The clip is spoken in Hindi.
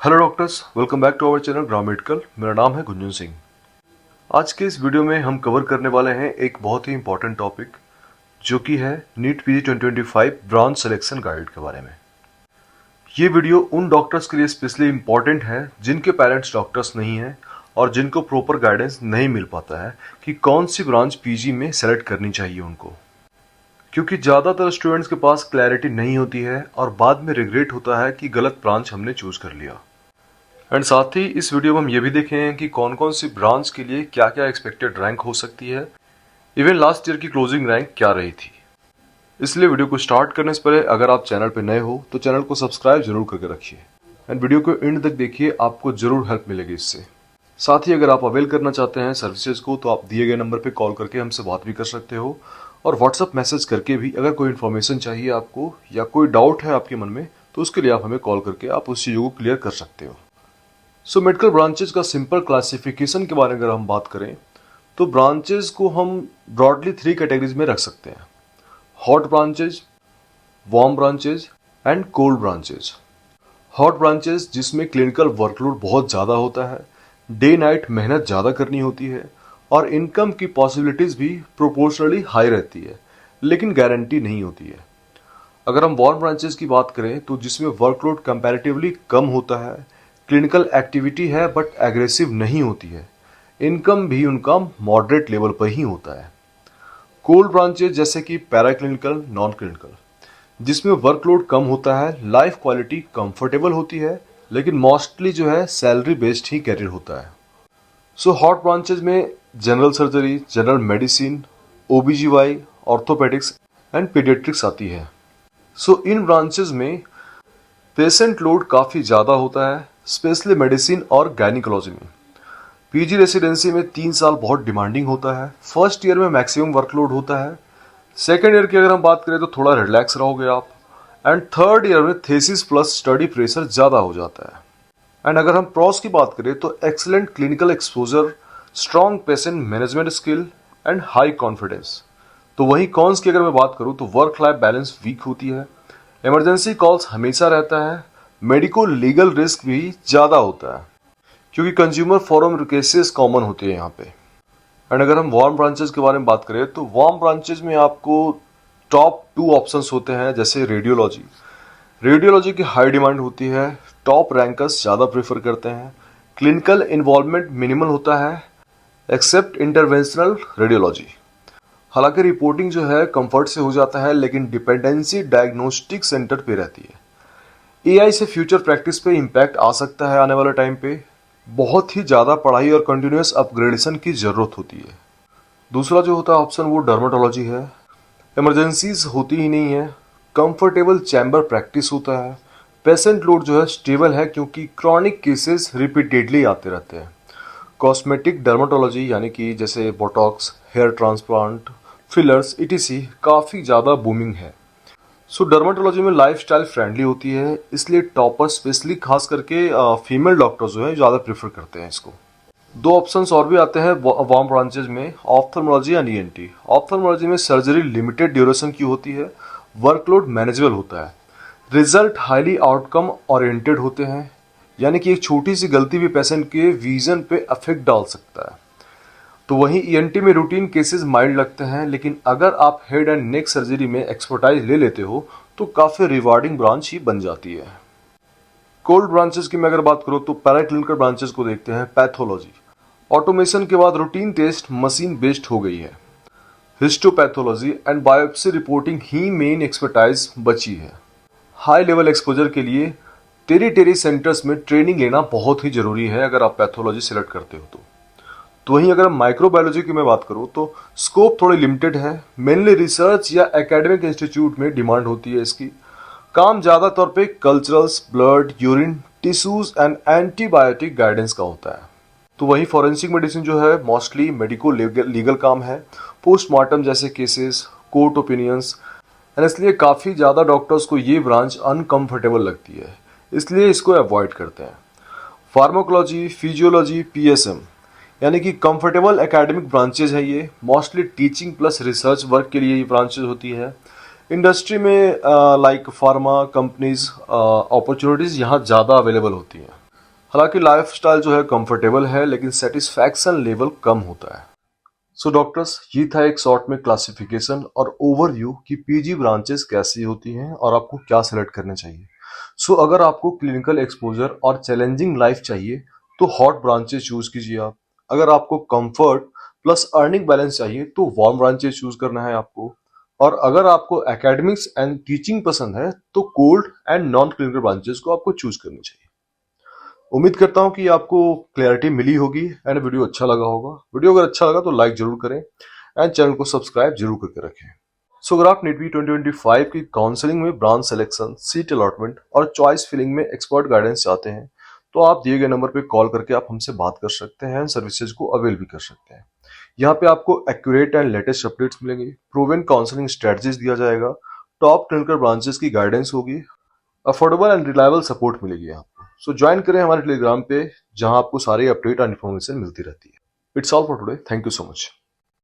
Hello doctors, welcome back to our channel Gram medical. मेरा नाम है गुंजन सिंह। आज के इस वीडियो में हम कवर करने वाले हैं एक बहुत ही इंपॉर्टेंट टॉपिक जो कि है NEET PG 2025 branch selection guide के बारे में। ये वीडियो उन डॉक्टर्स के लिए स्पेशली इंपॉर्टेंट है जिनके पेरेंट्स डॉक्टर्स नहीं हैं और जिनको प्रॉपर गाइडेंस नहीं मिल पाता है कि कौन सी ब्रांच पीजी में सेलेक्ट करनी चाहिए उनको, क्योंकि ज़्यादातर स्टूडेंट्स के पास क्लैरिटी नहीं होती है और बाद में रिग्रेट होता है कि गलत ब्रांच हमने चूज कर लिया। एंड साथ ही इस वीडियो में हम ये भी देखें कि कौन कौन सी ब्रांच के लिए क्या क्या एक्सपेक्टेड रैंक हो सकती है, इवन लास्ट ईयर की क्लोजिंग रैंक क्या रही थी। इसलिए वीडियो को स्टार्ट करने से पहले अगर आप चैनल पर नए हो तो चैनल को सब्सक्राइब जरूर करके रखिए एंड वीडियो को एंड तक देखिए, आपको जरूर हेल्प मिलेगी इससे। साथ ही अगर आप अवेल करना चाहते हैं सर्विसेज को तो आप दिए गए नंबर पर कॉल करके हमसे बात भी कर सकते हो और व्हाट्सअप मैसेज करके भी अगर कोई इन्फॉर्मेशन चाहिए आपको या कोई डाउट है आपके मन में तो उसके लिए आप हमें कॉल करके आप उस चीज़ों को क्लियर कर सकते हो। सो मेडिकल ब्रांचेज का सिंपल क्लासिफिकेशन के बारे में अगर हम बात करें तो ब्रांचेज को हम ब्रॉडली 3 कैटेगरीज में रख सकते हैं: hot branches, warm branches and cold branches. Hot branches जिसमें क्लिनिकल वर्कलोड बहुत ज़्यादा होता है, डे नाइट मेहनत ज़्यादा करनी होती है और इनकम की पॉसिबिलिटीज़ भी प्रोपोर्शनली हाई रहती है, लेकिन गारंटी नहीं होती है। अगर हम वार्म ब्रांचेज की बात करें तो जिसमें वर्कलोड कंपैरेटिवली कम होता है, क्लिनिकल एक्टिविटी है बट एग्रेसिव नहीं होती है, इनकम भी उनका मॉडरेट लेवल पर ही होता है। कोल्ड ब्रांचेज जैसे कि पैरा क्लिनिकल, नॉन क्लिनिकल, जिसमें वर्कलोड कम होता है, लाइफ क्वालिटी कंफर्टेबल होती है, लेकिन मोस्टली जो है सैलरी बेस्ड ही कैरियर होता है। सो हॉट ब्रांचेज में general surgery, general medicine, OBGY, orthopaedics and paediatrics आती है। सो इन ब्रांचेज में पेशेंट लोड काफ़ी ज़्यादा होता है, स्पेशली मेडिसिन और गायनिकोलॉजी में। पीजी रेसिडेंसी में 3 साल बहुत डिमांडिंग होता है। फर्स्ट ईयर में मैक्सिमम वर्कलोड होता है, सेकेंड ईयर की अगर हम बात करें तो थोड़ा रिलैक्स रहोगे आप, एंड थर्ड ईयर में थेसिस प्लस स्टडी प्रेशर ज़्यादा हो जाता है। एंड अगर हम प्रॉस की बात करें तो excellent clinical exposure, strong patient management skill and high confidence. तो वहीं कॉन्स की अगर मैं बात करूं तो वर्क लाइफ बैलेंस वीक होती है, इमरजेंसी कॉल्स हमेशा रहता है, मेडिको लीगल रिस्क भी ज़्यादा होता है क्योंकि कंज्यूमर फोरम केसेस कॉमन होते हैं यहाँ पे। एंड अगर हम वार्म ब्रांचेज के बारे में बात करें तो वार्म ब्रांचेज में आपको टॉप 2 ऑप्शंस होते हैं, जैसे रेडियोलॉजी। रेडियोलॉजी की हाई डिमांड होती है, टॉप रैंकर्स ज़्यादा प्रेफर करते हैं, क्लिनिकल इन्वॉल्वमेंट मिनिमल होता है एक्सेप्ट इंटरवेंशनल रेडियोलॉजी। हालांकि रिपोर्टिंग जो है कंफर्ट से हो जाता है, लेकिन डिपेंडेंसी डायग्नोस्टिक सेंटर पे रहती है। एआई से फ्यूचर प्रैक्टिस पे इम्पैक्ट आ सकता है आने वाले टाइम पे। बहुत ही ज़्यादा पढ़ाई और कंटिन्यूस अपग्रेडेशन की ज़रूरत होती है। दूसरा जो होता है ऑप्शन वो डर्मेटोलॉजी है। इमरजेंसीज होती ही नहीं है, कंफर्टेबल चैम्बर प्रैक्टिस होता है, पेशेंट लोड जो है स्टेबल है क्योंकि क्रॉनिक केसेस रिपीटेडली आते रहते हैं। कॉस्मेटिक डर्मेटोलॉजी यानी कि जैसे Botox, hair transplant, fillers ETC काफ़ी ज़्यादा बूमिंग है। सो डर्मेटोलॉजी में लाइफस्टाइल फ्रेंडली होती है, इसलिए टॉपर स्पेशली खास करके फीमेल डॉक्टर्स जो है ज़्यादा प्रेफर करते हैं इसको। 2 ऑप्शंस और भी आते हैं वार्म ब्रांचेज में, ऑप्थल्मोलॉजी एंड ईएनटी। ऑप्थल्मोलॉजी में सर्जरी लिमिटेड ड्यूरेशन की होती है, वर्कलोड मैनेजेबल होता है, रिजल्ट हाईली आउटकम ओरिएंटेड होते हैं, यानी कि एक छोटी सी गलती भी पेशेंट के विजन पे अफेक्ट डाल सकता है। तो वहीं ईएनटी में रूटीन केसेस माइल्ड लगते हैं, लेकिन अगर आप हेड एंड नेक सर्जरी में एक्सपर्टाइज ले लेते हो तो काफ़ी रिवार्डिंग ब्रांच ही बन जाती है। कोल्ड ब्रांचेस की मैं अगर बात करूँ तो पैराक्लिनिकल ब्रांचेस को देखते हैं। पैथोलॉजी, ऑटोमेशन के बाद रूटीन टेस्ट मशीन बेस्ड हो गई है। Histopathology and biopsy reporting he main expertise बची है। हाई लेवल एक्सपोजर के लिए टेरिटरी सेंटर्स में ट्रेनिंग लेना बहुत ही जरूरी है अगर आप पैथोलॉजी सिलेक्ट करते हो तो वहीं अगर माइक्रोबायोलॉजी की मैं बात करूं तो स्कोप थोड़ी लिमिटेड है, मेनली रिसर्च या एकेडमिक इंस्टीट्यूट में डिमांड होती है इसकी। काम ज़्यादातर पे culturals, blood, urine, tissues and antibiotic guidance का होता है। तो वहीं फॉरेंसिक मेडिसिन जो है मोस्टली मेडिको लीगल काम है, पोस्टमार्टम जैसे केसेस, कोर्ट ओपिनियंस, इसलिए काफ़ी ज़्यादा डॉक्टर्स को ये ब्रांच अनकंफर्टेबल लगती है, इसलिए इसको अवॉइड करते हैं। फार्माकोलॉजी, फिजियोलॉजी, पीएसएम यानी कि कंफर्टेबल एकेडमिक ब्रांचेज है, ये mostly teaching plus research work के लिए ये ब्रांचेज होती है। इंडस्ट्री में लाइक फार्मा कंपनीज अपॉर्चुनिटीज़ यहाँ ज़्यादा अवेलेबल होती हैं। हालांकि लाइफस्टाइल जो है कंफर्टेबल है, लेकिन सेटिस्फैक्शन लेवल कम होता है। सो डॉक्टर्स, ये था एक शॉर्ट में क्लासिफिकेशन और ओवरव्यू कि पीजी ब्रांचेस कैसी होती हैं और आपको क्या सेलेक्ट करने चाहिए। सो अगर आपको क्लिनिकल एक्सपोजर और चैलेंजिंग लाइफ चाहिए तो हॉट ब्रांचेस चूज कीजिए आप। अगर आपको कंफर्ट प्लस अर्निंग बैलेंस चाहिए तो वार्म ब्रांचेस चूज करना है आपको। और अगर आपको एकेडमिक्स एंड टीचिंग पसंद है तो cold and non clinical branches को आपको चूज करनी चाहिए। उम्मीद करता हूं कि आपको क्लैरिटी मिली होगी एंड वीडियो अच्छा लगा होगा। वीडियो अगर अच्छा लगा तो लाइक जरूर करें एंड चैनल को सब्सक्राइब जरूर करके रखें। सो अगर आप नीट 2025 की काउंसलिंग में ब्रांच सिलेक्शन, सीट अलॉटमेंट और चॉइस फिलिंग में एक्सपर्ट गाइडेंस चाहते हैं तो आप दिए गए नंबर पर कॉल करके आप हमसे बात कर सकते हैं, सर्विसेज को अवेल भी कर सकते हैं। यहाँ पे आपको एक्यूरेट एंड लेटेस्ट अपडेट्स मिलेंगे, प्रूवन काउंसलिंग स्ट्रेटजीज दिया जाएगा, टॉप क्लिनिकल ब्रांचेस की गाइडेंस होगी, अफोर्डेबल एंड रिलायबल सपोर्ट मिलेगी आपको। सो ज्वाइन करें हमारे टेलीग्राम पे, जहां आपको सारी अपडेट और इन्फॉर्मेशन मिलती रहती है। It's all for today, thank you so much.